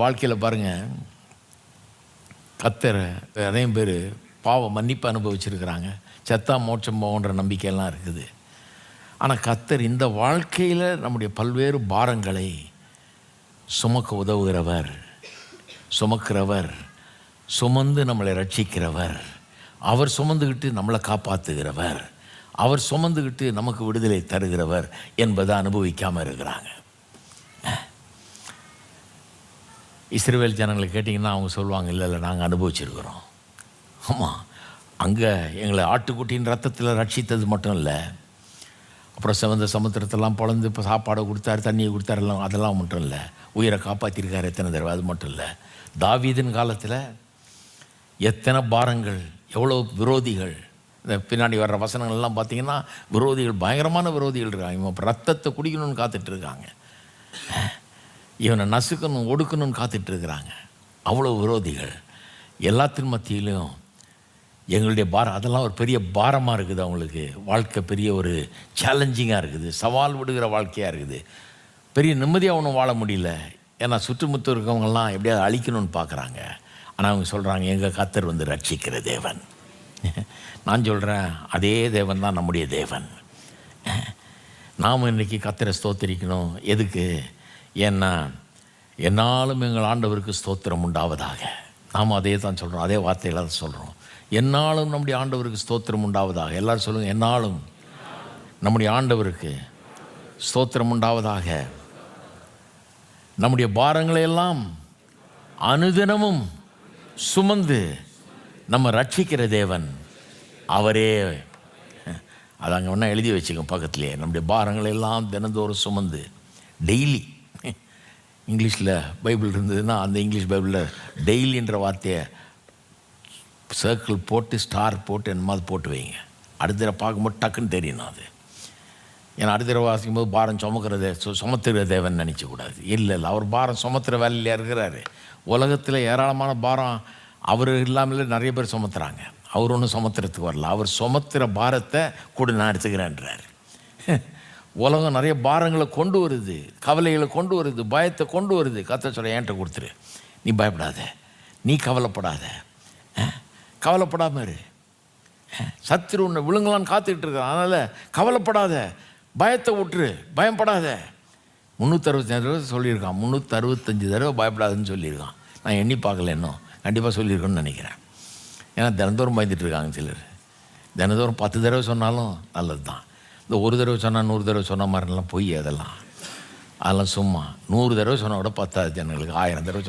வாழ்க்கையில் பாருங்கள், கர்த்தர் நிறைய பேர் பாவ மன்னிப்பு அனுபவிச்சிருக்கிறாங்க. செத்தா மோட்சம் போகின்ற நம்பிக்கையெல்லாம் இருக்குது. ஆனால் கர்த்தர் இந்த வாழ்க்கையில் நம்முடைய பல்வேறு பாரங்களை சுமக்க உதவுகிறவர், சுமக்கிறவர், சுமந்து நம்மளை ரட்சிக்கிறவர், அவர் சுமந்துக்கிட்டு நம்மளை காப்பாற்றுகிறவர், அவர் சுமந்துக்கிட்டு நமக்கு விடுதலை தருகிறவர் என்பதை அனுபவிக்காமல் இருக்கிறாங்க. இஸ்ரவேல் ஜனங்களை கேட்டிங்கன்னா அவங்க சொல்லுவாங்க, இல்லை நாங்கள் அனுபவிச்சிருக்கிறோம். ஆமாம், அங்கே எங்களை ஆட்டுக்குட்டியின் ரத்தத்தில் ரட்சித்தது மட்டும் இல்லை, அப்புறம் சிவந்த சமுத்திரத்தெல்லாம் பொழந்து இப்போ சாப்பாடை கொடுத்தாரு, தண்ணியை கொடுத்தாரு, எல்லாம் அதெல்லாம் மட்டும் இல்லை, உயிரை காப்பாற்றிருக்காரு எத்தனை தடவை, அது மட்டும் இல்லை. தாவீதின் காலத்தில் எத்தனை பாரங்கள், எவ்வளோ விரோதிகள். இந்த பின்னாடி வர்ற வசனங்கள்லாம் பார்த்திங்கன்னா விரோதிகள், பயங்கரமான விரோதிகள் இருக்காங்க. இவன் ரத்தத்தை குடிக்கணும்னு காத்துட்ருக்காங்க, இவனை நசுக்கணும் ஒடுக்கணும்னு காத்துட்ருக்குறாங்க. அவ்வளோ விரோதிகள். எல்லாத்தின் மத்தியிலும் எங்களுடைய பாரம், அதெல்லாம் ஒரு பெரிய பாரமாக இருக்குது அவங்களுக்கு. வாழ்க்கை பெரிய ஒரு சேலஞ்சிங்காக இருக்குது, சவால் விடுகிற வாழ்க்கையாக இருக்குது. பெரிய நிம்மதியாக ஒன்றும் வாழ முடியல. ஏன்னா சுற்றுமுற்று இருக்கவங்கெல்லாம் எப்படியாவது அழிக்கணும்னு பார்க்குறாங்க. ஆனால் அவங்க சொல்கிறாங்க, எங்கள் கர்த்தர் வந்து ரட்சிக்கிற தேவன். நான் சொல்கிறேன், அதே தேவன் தான் நம்முடைய தேவன். நாம் இன்றைக்கி கர்த்தரை ஸ்தோத்திரிக்கணும். எதுக்கு? ஏன்னா என்னாலும் எங்கள் ஆண்டவருக்கு ஸ்தோத்திரம் உண்டாவதாக. நாம் அதே தான் சொல்கிறோம், அதே வார்த்தைகளை தான் சொல்கிறோம். என்னாலும் நம்முடைய ஆண்டவருக்கு ஸ்தோத்திரம் உண்டாவதாக. எல்லோரும் சொல்லுங்கள், என்னாலும் நம்முடைய ஆண்டவருக்கு ஸ்தோத்திரம் உண்டாவதாக. நம்முடைய பாரங்களை எல்லாம் அனுதினமும் சுமந்து நம்ம ரட்சிக்கிற தேவன் அவரே. அது அங்கே ஒன்றா எழுதி வச்சுக்கோங்க பக்கத்துலேயே. நம்முடைய பாரங்களை எல்லாம் தினந்தோறும் சுமந்து, டெய்லி. இங்கிலீஷில் பைபிள் இருந்ததுன்னா அந்த இங்கிலீஷ் பைபிளில் டெய்லின்ற வார்த்தையை சர்க்கிள் போட்டு ஸ்டார் போட்டு என்னமாதிரி போட்டு வைங்க. அடுத்த தடவை பார்க்கும்போது டக்குன்னு தெரியணும் அது. ஏன்னா அடுத்த தடவை வாசிக்கும்போது பாரம் சுமத்துகிற தேவன் நினச்சக்கூடாது. இல்லை, அவர் பாரம் சுமத்துகிற வேலையிலே இருக்கிறாரு. உலகத்தில் ஏராளமான பாரம் அவர் இல்லாமலே நிறைய பேர் சுமத்துறாங்க. அவர் ஒன்றும் சுமத்துறதுக்கு வரல. அவர் சுமத்துகிற பாரத்தை கூட நான் எடுத்துக்கிறேன்றார். உலகம் நிறைய பாரங்களை கொண்டு வருது, கவலைகளை கொண்டு வருது, பயத்தை கொண்டு வருது. கர்த்தர் சொல்ல, என்கிட்ட கொடுத்துரு, நீ பயப்படாத, நீ கவலைப்படாத, கவலைப்படாமல் இரு. சத்துரு உன்னை விழுங்கலான்னு காத்துக்கிட்டு இருக்கான், அதனால் கவலைப்படாத, பயத்தை விட்டுரு, பயப்படாத. 365 தடவை சொல்லியிருக்கான். 365 தடவை பயப்படாதுன்னு சொல்லியிருக்கான். நான் எண்ணி பார்க்கல, இன்னும் கண்டிப்பாக சொல்லியிருக்கோன்னு நினைக்கிறேன். ஏன்னா தினந்தோறும் பயந்துட்டு இருக்காங்க சிலர். தினந்தோறும் 10 தடவை சொன்னாலும் நல்லது தான். இந்த ஒரு தடவை சொன்னால் 100 தடவை சொன்ன மாதிரிலாம் பொய். அதெல்லாம் சும்மா. 100 தடவை சொன்னால் கூட 10,000 ஜனங்களுக்கு 1000 தடவை